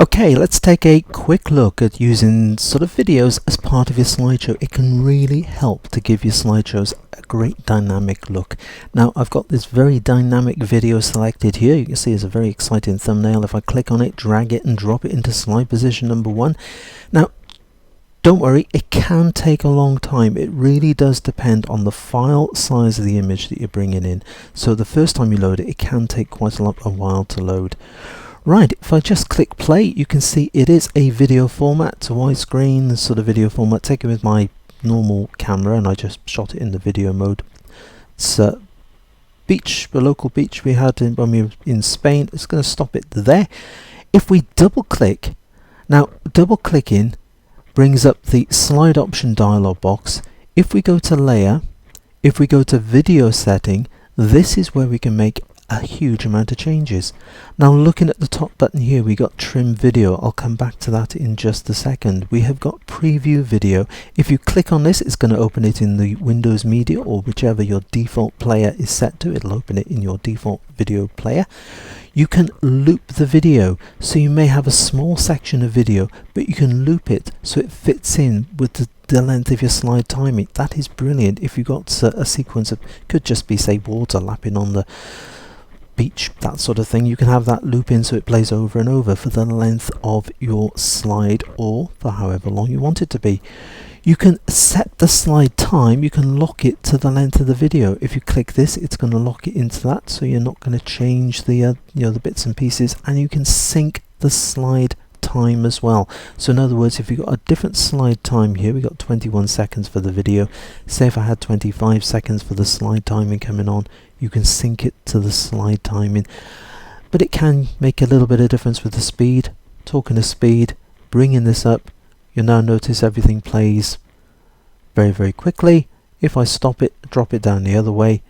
Okay, let's take a quick look at using sort of videos as part of your slideshow. It can really help to give your slideshows a great dynamic look. Now, I've got this very dynamic video selected here. You can see it's a very exciting thumbnail. If I click on it, drag it and drop it into slide position number 1. Now, don't worry, it can take a long time. It really does depend on the file size of the image that you're bringing in. So the first time you load it, it can take quite a while to load. Right, if I just click play, you can see it is a video format, it's a widescreen sort of video format taken with my normal camera, and I just shot it in the video mode. It's a local beach we had when we were in Spain. It's going to stop it there. If we double click, now double clicking brings up the slide option dialog box. If we go to layer, if we go to video setting, this is where we can make a huge amount of changes. Now looking at the top button here, we got trim video. I'll come back to that in just a second. We have got preview video. If you click on this, it's going to open it in the Windows Media or whichever your default player is set to. It'll open it in your default video player. You can loop the video, so you may have a small section of video, but you can loop it so it fits in with the length of your slide timing. That is brilliant. If you've got a sequence of, could just be say water lapping on the beach, that sort of thing, you can have that loop in so it plays over and over for the length of your slide or for however long you want it to be. You can set the slide time, you can lock it to the length of the video. If you click this, it's going to lock it into that, so you're not going to change the the bits and pieces, and you can sync the slide time as well. So in other words, if you've got a different slide time here, we got 21 seconds for the video. Say if I had 25 seconds for the slide timing coming on, you can sync it to the slide timing. But it can make a little bit of difference with the speed. Talking of speed, bringing this up, you'll now notice everything plays very, very quickly. If I stop it, drop it down the other way,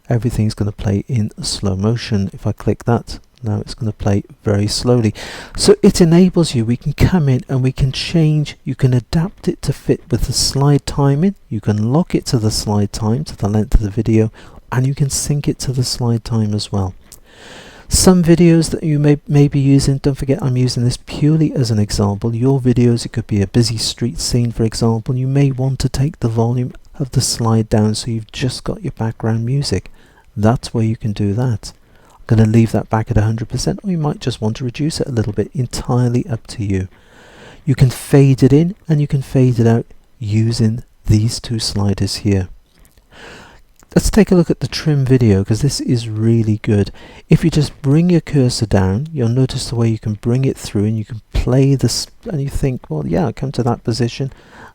everything's going to play in slow motion. If I click that, now it's going to play very slowly. So it enables you, we can come in and we can change, you can adapt it to fit with the slide timing, you can lock it to the slide time, to the length of the video, and you can sync it to the slide time as well. Some videos that you may be using, don't forget I'm using this purely as an example. Your videos, it could be a busy street scene for example, you may want to take the volume of the slide down so you've just got your background music. That's where you can do that. I'm going to leave that back at 100%, or you might just want to reduce it a little bit, entirely up to you. You can fade it in and you can fade it out using these two sliders here. Let's take a look at the trim video, because this is really good. If you just bring your cursor down, you'll notice the way you can bring it through and you can play this, and you think, well, yeah, I'll come to that position.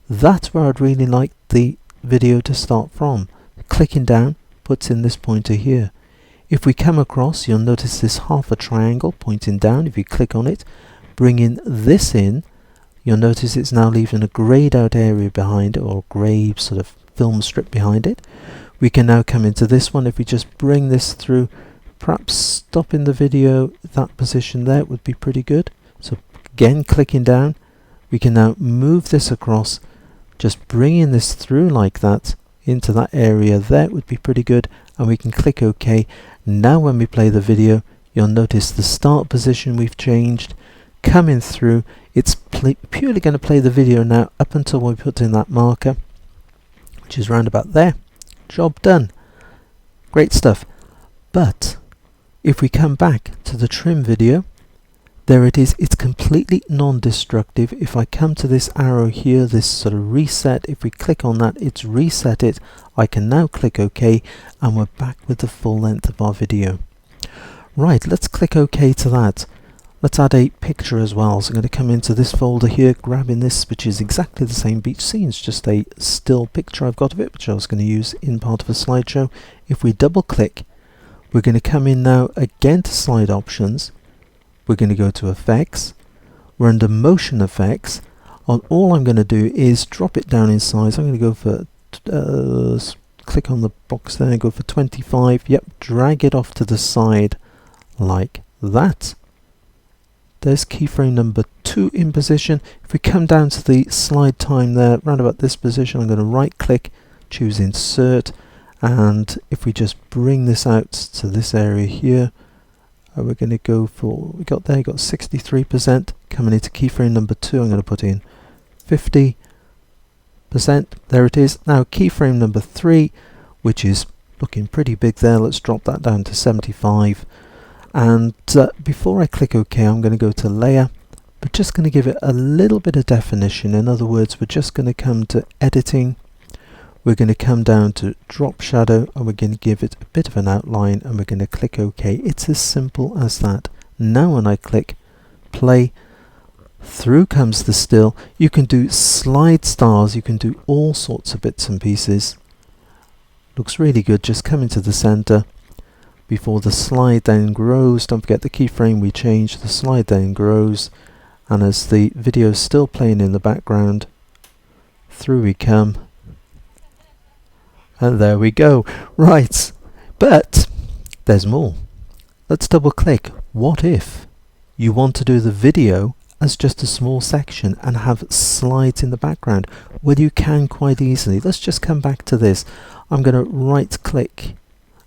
That's where I'd really like the video to start from. Clicking down puts in this pointer here. If we come across, you'll notice this half a triangle pointing down. If you click on it, bringing this in, you'll notice it's now leaving a grayed out area behind it, or a grey sort of film strip behind it. We can now come into this one. If we just bring this through, perhaps stopping the video, that position there would be pretty good. So again, clicking down, we can now move this across, just bringing this through like that into that area there would be pretty good, and we can click OK. Now when we play the video, you'll notice the start position we've changed, coming through, it's purely going to play the video now up until we put in that marker, which is round about there. Job done. Great stuff. But if we come back to the trim video, there it is. It's completely non-destructive. If I come to this arrow here, this sort of reset, if we click on that, it's reset it. I can now click OK, and we're back with the full length of our video. Right, let's click OK to that. Let's add a picture as well. So I'm going to come into this folder here, grabbing this, which is exactly the same beach scene. It's just a still picture I've got of it, which I was going to use in part of a slideshow. If we double click, we're going to come in now again to slide options. We're going to go to effects. We're under motion effects. And all I'm going to do is drop it down in size. I'm going to go for, click on the box there, go for 25. Yep, drag it off to the side like that. There's keyframe number 2 in position. If we come down to the slide time there, round about this position, I'm going to right click, choose insert, and if we just bring this out to this area here, we're going to go for, we got 63%. Coming into keyframe number 2, I'm going to put in 50%. There it is. Now keyframe number 3, which is looking pretty big there, let's drop that down to 75. And before I click OK, I'm going to go to Layer. We're just going to give it a little bit of definition. In other words, we're just going to come to Editing. We're going to come down to Drop Shadow, and we're going to give it a bit of an outline, and we're going to click OK. It's as simple as that. Now when I click play, through comes the still. You can do slide stars, you can do all sorts of bits and pieces. Looks really good. Just come into the center before the slide then grows. Don't forget the keyframe we changed. The slide then grows, and as the video is still playing in the background, through we come, and there we go. Right, but there's more. Let's double click. What if you want to do the video as just a small section and have slides in the background? Well, you can quite easily. Let's just come back to this. I'm going to right click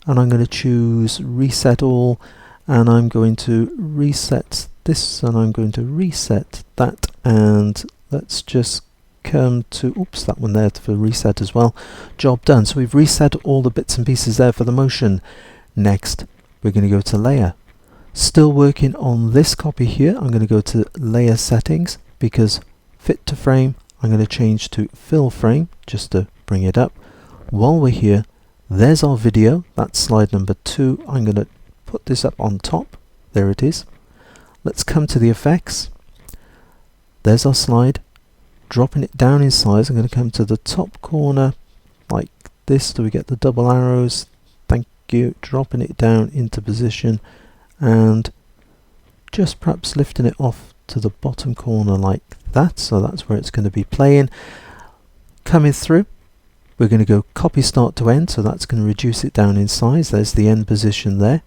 and I'm going to choose Reset All, and I'm going to reset this, and I'm going to reset that, and let's just come to, oops, that one there for reset as well. Job done. So we've reset all the bits and pieces there for the motion. Next, we're going to go to Layer. Still working on this copy here. I'm going to go to Layer Settings, because Fit to Frame, I'm going to change to Fill Frame just to bring it up. While we're here, there's our video. That's slide number 2. I'm going to put this up on top. There it is. Let's come to the effects. There's our slide. Dropping it down in size, I'm going to come to the top corner like this. Do we get the double arrows? Thank you. Dropping it down into position, and just perhaps lifting it off to the bottom corner like that. So that's where it's going to be playing. Coming through, we're going to go copy start to end, so that's going to reduce it down in size. There's the end position there.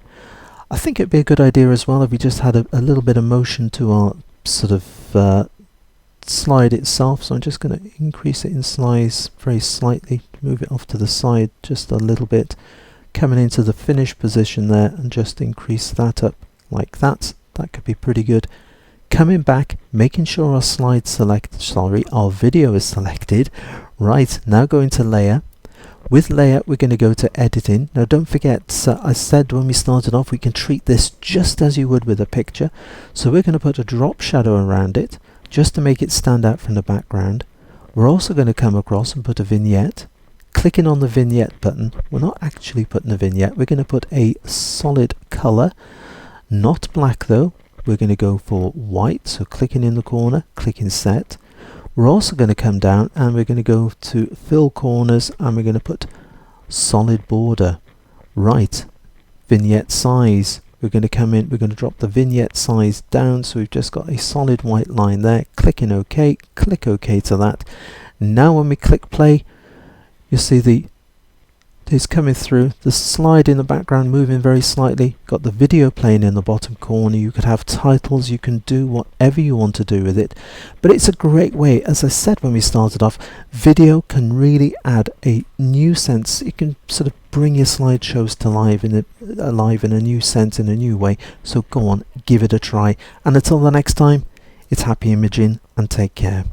I think it'd be a good idea as well if we just had a little bit of motion to our sort of slide itself. So I'm just going to increase it in size very slightly, move it off to the side just a little bit, coming into the finish position there, and just increase that up like that. That could be pretty good. Coming back, making sure our slide our video is selected. Right, now going to Layer. With Layer, we're going to go to Editing. Now don't forget, I said when we started off, we can treat this just as you would with a picture. So we're going to put a drop shadow around it, just to make it stand out from the background. We're also going to come across and put a vignette. Clicking on the vignette button, we're not actually putting a vignette, we're going to put a solid color, not black though. We're going to go for white, so clicking in the corner, clicking set. We're also going to come down and we're going to go to fill corners, and we're going to put solid border. Right, vignette size. We're going to come in, we're going to drop the vignette size down, so we've just got a solid white line there. Clicking OK, click OK to that. Now when we click play, you see it's coming through, the slide in the background moving very slightly, got the video playing in the bottom corner. You could have titles, you can do whatever you want to do with it, but it's a great way. As I said when we started off, video can really add a new sense. It can sort of bring your slideshows to life alive in a new sense, in a new way. So go on, give it a try, and until the next time, it's happy imaging and take care.